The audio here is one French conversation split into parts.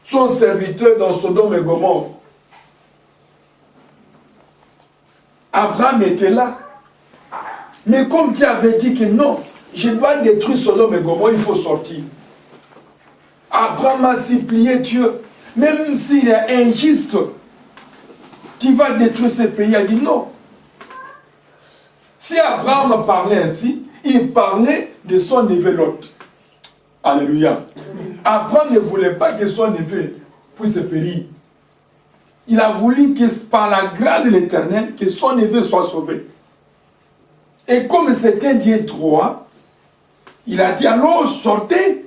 son serviteur dans Sodome et Gomorrhe. Abraham était là. Mais comme Dieu avait dit que non, je dois détruire Sodome et Gomorrhe, il faut sortir. Abraham a supplié Dieu, même s'il est injuste, tu vas détruire ce pays. Il a dit non. Si Abraham parlait ainsi, il parlait de son neveu Lot. Alléluia. Abraham ne voulait pas que son neveu puisse périr. Il a voulu que par la grâce de l'Éternel, que son neveu soit sauvé. Et comme c'était Dieu droit, il a dit alors sortez,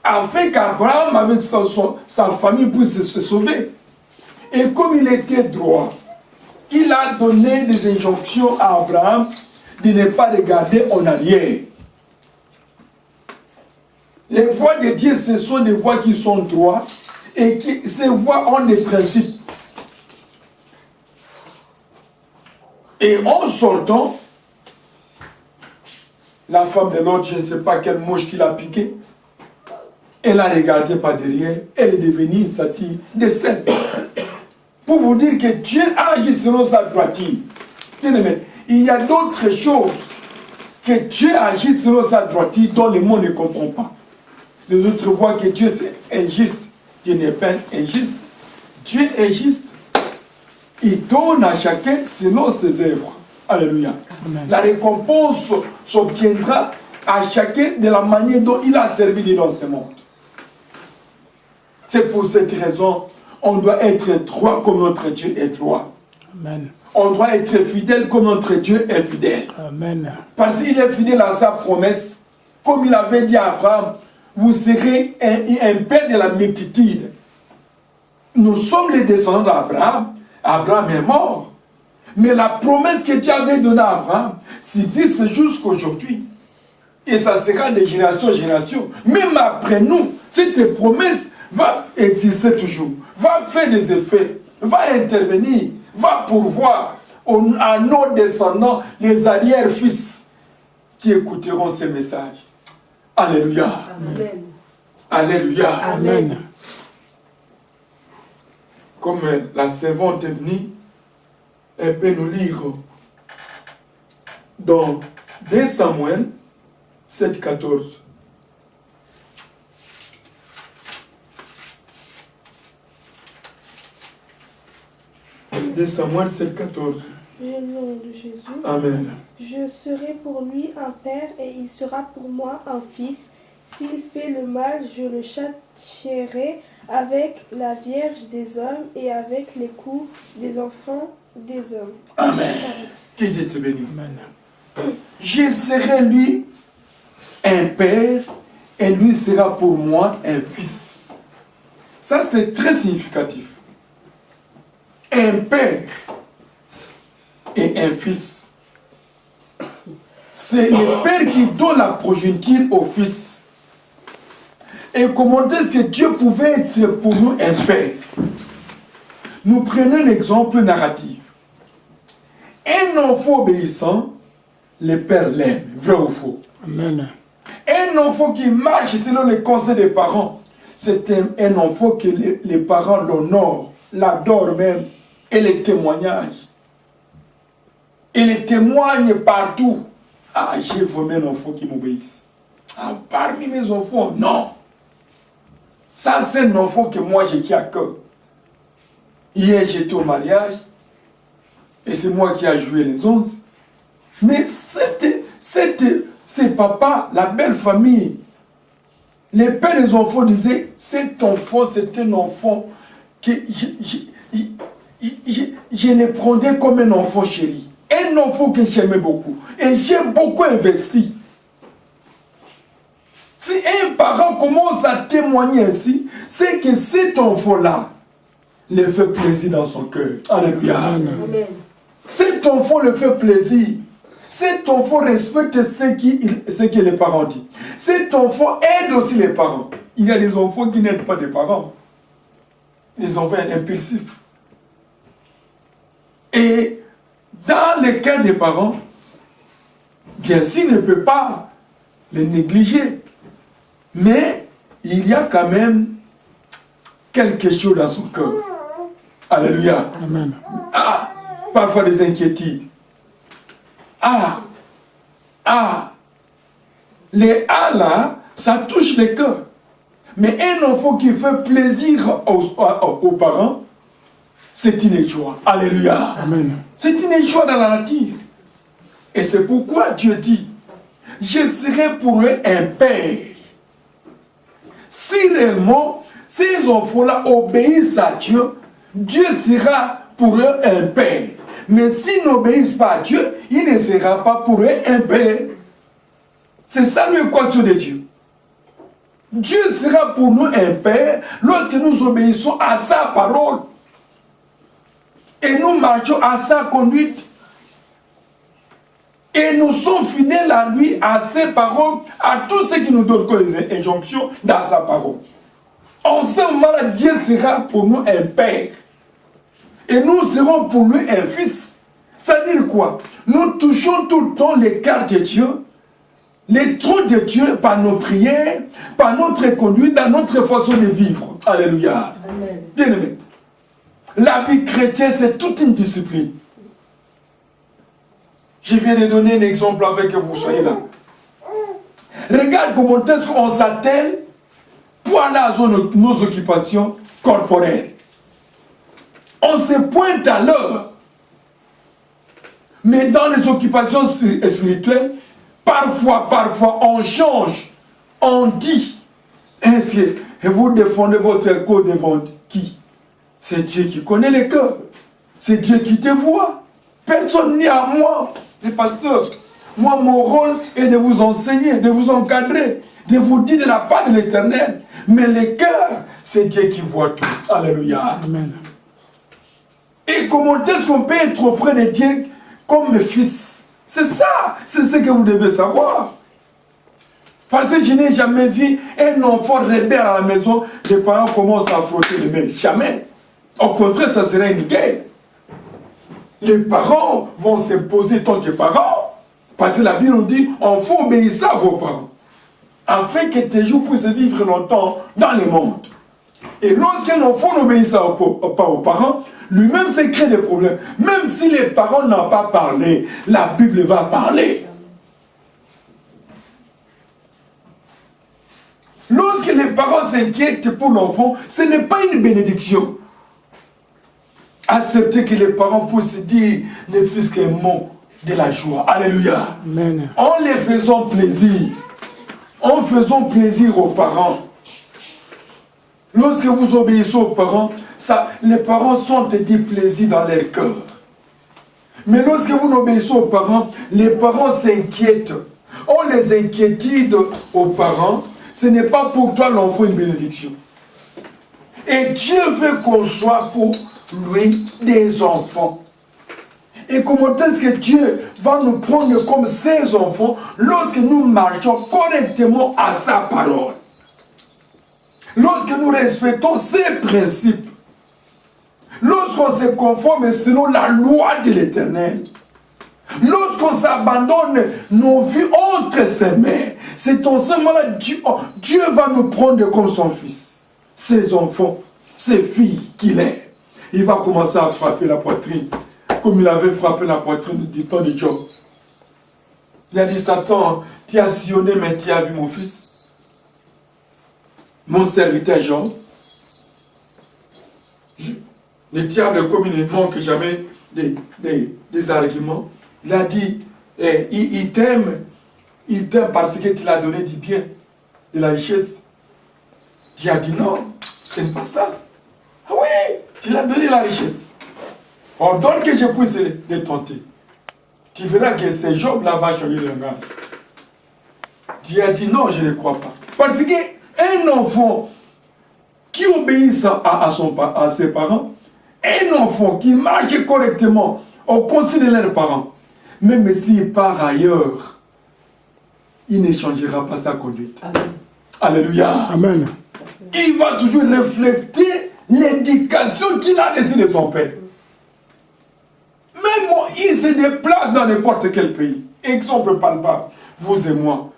afin qu'Abraham avec sa famille puisse se sauver. Et comme il était droit, il a donné des injonctions à Abraham de ne pas regarder en arrière. Les voies de Dieu, ce sont des voies qui sont droites et qui, ces voies ont des principes. Et en sortant, la femme de l'autre, je ne sais pas quelle mouche qui l'a piqué, elle a regardé par derrière, elle est devenue une satyre de sel. Pour vous dire que Dieu agit selon sa droiture. Il y a d'autres choses que Dieu agit selon sa droiture dont le monde ne comprend pas. Les autres voient que Dieu est injuste. Dieu n'est pas injuste. Dieu est juste. Il donne à chacun selon ses œuvres. Alléluia. Amen. La récompense s'obtiendra à chacun de la manière dont il a servi dans ce monde. C'est pour cette raison on doit être droit comme notre Dieu est droit. Amen. On doit être fidèle comme notre Dieu est fidèle. Amen. Parce qu'il est fidèle à sa promesse. Comme il avait dit à Abraham, vous serez un père de la multitude. Nous sommes les descendants d'Abraham. Abraham est mort. Mais la promesse que Dieu avait donnée à Abraham subsiste jusqu'aujourd'hui. Et ça sera de génération en génération. Même après nous, cette promesse va exister toujours. Va faire des effets. Va intervenir. Va pourvoir à nos descendants, les arrière-fils, qui écouteront ces messages. Alléluia. Amen. Alléluia. Amen. Comme la servante est venue, elle peut nous lire dans 2 Samuel 7,14. 2 Samuel 7,14. Au nom de Jésus. Amen. Je serai pour lui un père et il sera pour moi un fils. S'il fait le mal, je le châtierai avec la vierge des hommes et avec les coups des enfants des hommes. Amen. Que Dieu te bénisse. Amen. Je serai lui un père et lui sera pour moi un fils. Ça, c'est très significatif. Un père et un fils. C'est le père qui donne la progéniture au fils. Et comment est-ce que Dieu pouvait être pour nous un père? Nous prenons un exemple narratif. Un enfant obéissant, le père l'aime, vrai ou faux? Amen. Un enfant qui marche selon les conseils des parents, c'est un enfant que les parents l'honorent, l'adorent même, et les témoignages. Et les témoigne partout. Ah, j'ai vraiment un enfant qui m'obéisse. Ah, parmi mes enfants, non. Ça, c'est un enfant que moi, j'ai qui à cœur. Hier, j'étais au mariage, et c'est moi qui ai joué les 11. Mais c'est papa, la belle famille. Les pères des enfants disaient, cet enfant, c'est un enfant que je le prenais comme un enfant chéri. Un enfant que j'aimais beaucoup. Et j'ai beaucoup investi. Si un parent commence à témoigner ainsi, c'est que cet enfant-là le fait plaisir dans son cœur. Alléluia. Amen. Cet enfant le fait plaisir. Cet enfant respecte ce que les parents disent. Cet enfant aide aussi les parents. Il y a des enfants qui n'aident pas des parents. Les enfants impulsifs. Et dans le cas des parents, bien sûr, il ne peut pas les négliger. Mais il y a quand même quelque chose dans son cœur. Alléluia. Amen. Ah, parfois des inquiétudes. Les là, ça touche les cœurs. Mais un enfant qui fait plaisir aux parents, c'est une joie. Alléluia. Amen. C'est une joie dans la nature. Et c'est pourquoi Dieu dit, je serai pour eux un père. Si réellement ces enfants-là obéissent à Dieu, Dieu sera pour eux un père. Mais s'ils n'obéissent pas à Dieu, il ne sera pas pour eux un père. C'est ça l'équation de Dieu. Dieu sera pour nous un père lorsque nous obéissons à sa parole. Et nous marchons à sa conduite. Et nous sommes fidèles à lui, à ses paroles, à tout ce qui nous donne comme les injonctions dans sa parole. En ce moment-là, Dieu sera pour nous un père. Et nous serons pour lui un fils. C'est-à-dire quoi? Nous touchons tout le temps les cartes de Dieu, les trous de Dieu par nos prières, par notre conduite, dans notre façon de vivre. Alléluia. Amen. Bien aimé. La vie chrétienne, c'est toute une discipline. Je viens de donner un exemple avec que vous soyez là. Regarde comment est-ce qu'on s'attelle pour aller à nos occupations corporelles. On se pointe à l'heure. Mais dans les occupations spirituelles, parfois, on change. On dit. Ainsi, et vous défendez votre code devant qui? C'est Dieu qui connaît les cœurs. C'est Dieu qui te voit. Personne n'est à moi, les pasteurs. Moi, mon rôle est de vous enseigner, de vous encadrer, de vous dire de la part de l'Éternel. Mais les cœurs, c'est Dieu qui voit tout. Alléluia. Amen. Et comment est-ce qu'on peut être auprès de Dieu comme mes fils? C'est ça, c'est ce que vous devez savoir. Parce que je n'ai jamais vu un enfant rebelle à la maison, les parents commencent à frotter les mains. Jamais. Au contraire, ça serait une guerre. Les parents vont s'imposer tant que parents. Parce que la Bible dit, on faut obéir à vos parents. Afin que tes jours puissent vivre longtemps dans le monde. Et lorsqu'un enfant n'obéit pas aux parents, lui-même se crée des problèmes. Même si les parents n'ont pas parlé, la Bible va parler. Lorsque les parents s'inquiètent pour l'enfant, ce n'est pas une bénédiction. Accepter que les parents puissent dire ne fût-ce qu'un mot de la joie. Alléluia. Amen. En les faisant plaisir, en faisant plaisir aux parents. Lorsque vous obéissez aux parents, les parents sont du plaisir dans leur cœur. Mais lorsque vous n'obéissez aux parents, les parents s'inquiètent. On les inquiétude aux parents, ce n'est pas pour toi l'enfant une bénédiction. Et Dieu veut qu'on soit pour lui des enfants. Et comment est-ce que Dieu va nous prendre comme ses enfants lorsque nous marchons correctement à sa parole? Lorsque nous respectons ses principes, lorsqu'on se conforme selon la loi de l'Éternel, lorsqu'on s'abandonne nos vies entre ses mains, c'est en ce moment-là Dieu va nous prendre comme son fils, ses enfants, ses filles qu'il est. Il va commencer à frapper la poitrine, comme il avait frappé la poitrine du temps de Job. Il a dit, Satan, tu as sillonné, mais tu as vu mon fils. Mon serviteur Jean, le diable, comme il ne manque jamais des arguments, il a dit, il t'aime parce que tu l'as donné du bien, de la richesse. Dieu a dit non, ce n'est pas ça. Ah oui, tu l'as donné la richesse. Ordonne que je puisse les tenter. Tu verras que ce Job-là va changer de langage. Dieu a dit non, je ne crois pas. Parce que un enfant qui obéit à ses parents, un enfant qui marche correctement au conseil de leurs parents, même s'il part ailleurs, il ne changera pas sa conduite. Amen. Alléluia. Amen. Il va toujours refléter l'éducation qu'il a laissée de son père. Même il se déplace dans n'importe quel pays. Exemple palpable. Vous et moi,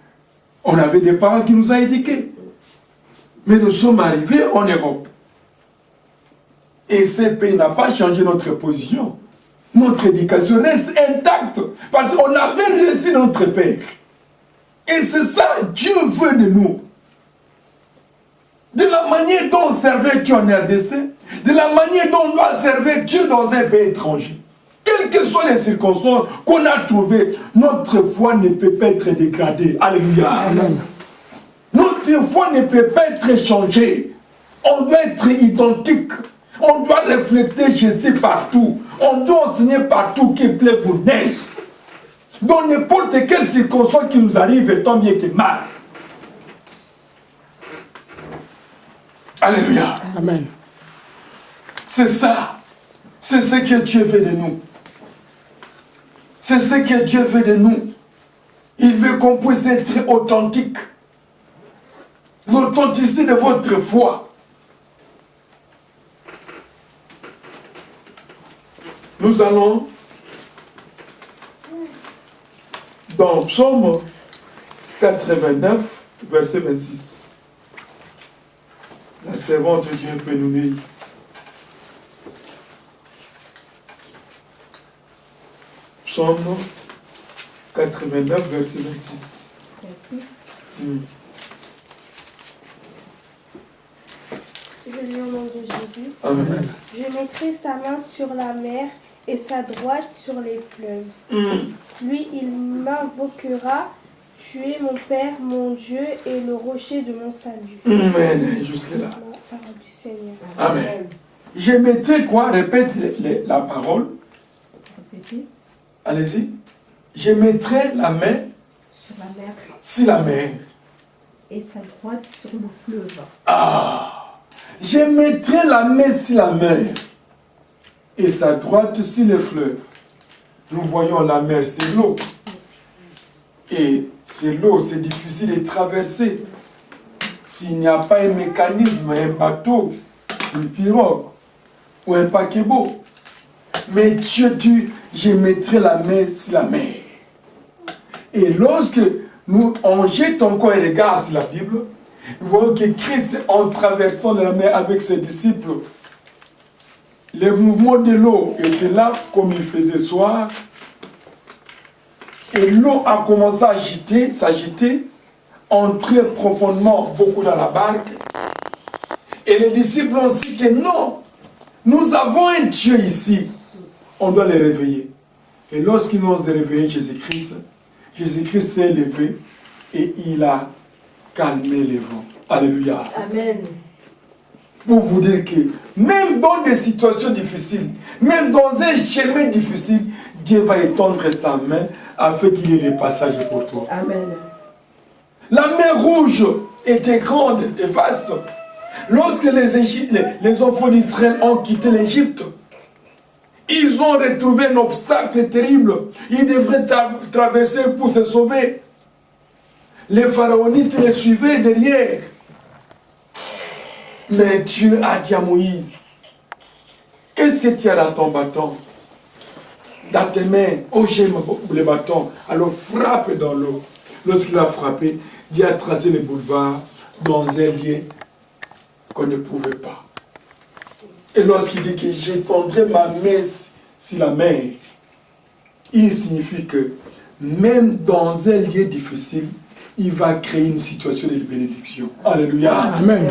on avait des parents qui nous ont éduqués. Mais nous sommes arrivés en Europe. Et ce pays n'a pas changé notre position. Notre éducation reste intacte. Parce qu'on avait reçu notre Père. Et c'est ça Dieu veut de nous. De la manière dont on servait Dieu en RDC, de la manière dont on doit servir Dieu dans un pays étranger. Quelles que soient les circonstances qu'on a trouvées, notre foi ne peut pas être dégradée. Alléluia. Amen. Notre foi ne peut pas être changée. On doit être identique. On doit refléter Jésus partout. On doit enseigner partout qu'il plaît pour neige. Dans n'importe quelle circonstance qui nous arrive, tant bien que mal. Alléluia. Amen. C'est ça. C'est ce que Dieu veut de nous. C'est ce que Dieu veut de nous. Il veut qu'on puisse être authentique. L'authenticité de votre foi. Nous allons dans Psaume 89, verset 26. La servante de Dieu peut nous lire. Psaume 89, verset 26. 26. Je lis au nom de Jésus. Amen. Je mettrai sa main sur la mer et sa droite sur les fleuves. Lui, il m'invoquera. Tu es mon Père, mon Dieu et le rocher de mon salut. Amen. Jusque-là. La parole du Seigneur. Amen. Je mettrai quoi? Répète la parole. Répétez. Allez-y. Je mettrai la main Sur la mer sur la mer. et sa droite sur le fleuve. Je mettrai la main sur la mer et sa droite sur le fleuve. Nous voyons la mer, c'est l'eau. Et c'est l'eau, c'est difficile de traverser. S'il n'y a pas un mécanisme, un bateau, une pirogue ou un paquebot. Mais Dieu dit, je mettrai la main sur la mer. Et lorsque on jette encore un regard sur la Bible, nous voyons que Christ, en traversant la mer avec ses disciples, le mouvement de l'eau était là comme il faisait soir. Et l'eau a commencé à s'agiter, entrer profondément beaucoup dans la barque. Et les disciples ont dit que non, nous avons un Dieu ici. On doit les réveiller. Et lorsqu'ils ont réveillé Jésus-Christ, Jésus-Christ s'est levé et il a calmé les vents. Alléluia. Amen. Pour vous dire que même dans des situations difficiles, même dans un chemin difficile, Dieu va étendre sa main afin qu'il y ait les passages pour toi. Amen. La mer Rouge était grande et vaste. Lorsque les enfants d'Israël ont quitté l'Égypte, ils ont retrouvé un obstacle terrible. Ils devraient traverser pour se sauver. Les pharaonites les suivaient derrière. Mais Dieu a dit à Moïse, qu'est-ce que tu as dans ton bâton? Dans tes mains, oh j'aime le bâton. Alors frappe dans l'eau. Lorsqu'il a frappé, Dieu a tracé le boulevard dans un lieu qu'on ne pouvait pas. Et lorsqu'il dit que j'étendrai ma main sur la mer, il signifie que même dans un lieu difficile, il va créer une situation de bénédiction. Alléluia. Amen.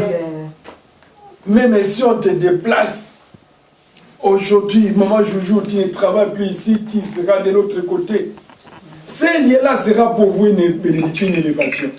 Même si on te déplace, aujourd'hui, maman Joujou, tu ne travailles plus ici, tu seras de l'autre côté. Ce lieu-là sera pour vous une bénédiction, une élévation.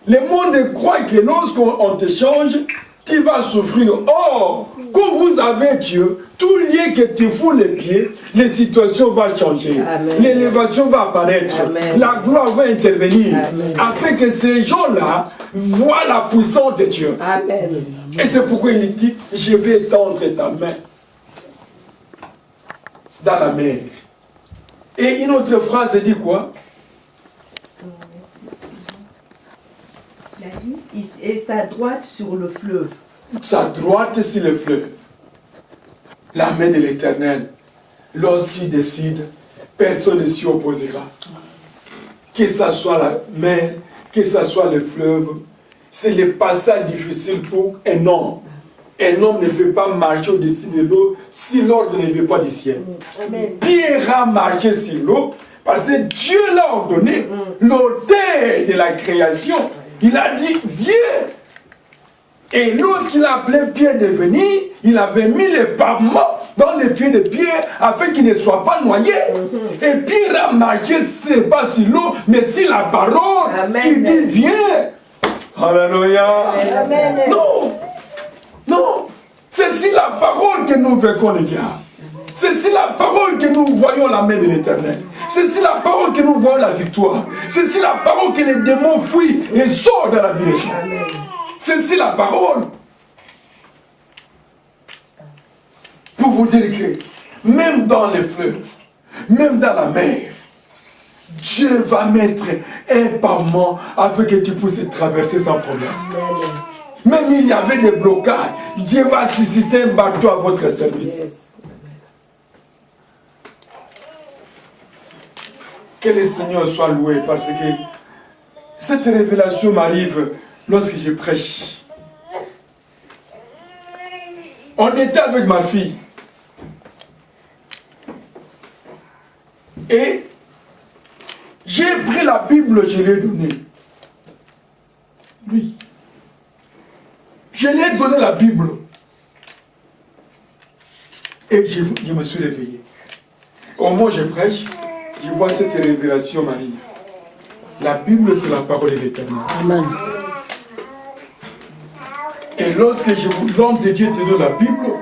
Le monde croit que lorsqu'on te change, tu vas souffrir. Or, quand vous avez Dieu, tout lieu que tu fous les pieds, les situations vont changer. L'élévation va apparaître. Amen. La gloire va intervenir. Amen. Afin que ces gens-là voient la puissance de Dieu. Amen. Et c'est pourquoi il dit, je vais tendre ta main dans la mer. Et une autre phrase dit quoi? Il a dit, et sa droite sur le fleuve. Sa droite sur le fleuve. La main de l'Éternel, lorsqu'il décide, personne ne s'y opposera. Que ce soit la mer, que ce soit le fleuve, c'est le passage difficile pour un homme. Un homme ne peut pas marcher au-dessus de l'eau si l'ordre ne vient pas du ciel. Amen. Pierre a marché sur l'eau parce que Dieu l'a ordonné, l'auteur de la création. Il a dit, viens. Et lorsqu'il a appelé Pierre de venir, il avait mis les pavements dans les pieds de Pierre afin qu'il ne soit pas noyé. Et Pierre a marché, c'est pas sur l'eau, mais sur la parole qui dit, viens. Alléluia. Amen. Non. Non. C'est sur la parole que nous vainquons le diable. C'est sur la parole que nous voyons la main de l'Éternel. C'est sur la parole que nous voyons la victoire. C'est sur la parole que les démons fuient et sortent de la vie des gens. C'est sur la parole. Pour vous dire que même dans les fleuves, même dans la mer, Dieu va mettre un pavement afin que tu puisses traverser sans problème. Même il y avait des blocages, Dieu va susciter un bateau à votre service. Yes. Que le Seigneur soit loué parce que cette révélation m'arrive lorsque je prêche. On était avec ma fille. Et j'ai pris la Bible, je l'ai donnée. Oui. Je lui ai donné la Bible. Et je me suis réveillé. Au moment où je prêche, je vois cette révélation m'arrive. La Bible, c'est la parole de l'Éternel. Amen. Et lorsque l'homme de Dieu te donne la Bible,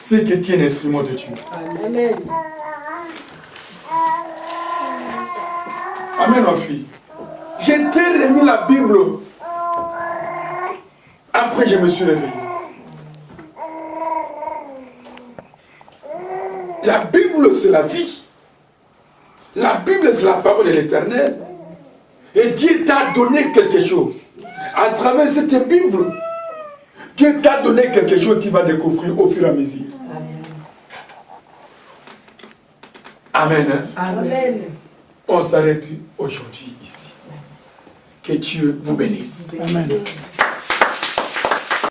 c'est que tu es un instrument de Dieu. Amen. Amen, ma fille. J'ai remis la Bible. Après, je me suis réveillé. La Bible, c'est la vie. La Bible, c'est la parole de l'Éternel. Et Dieu t'a donné quelque chose. À travers cette Bible, Dieu t'a donné quelque chose que tu vas découvrir au fur et à mesure. Amen. Hein? Amen. On s'arrête aujourd'hui ici. Que Dieu vous bénisse. Amen.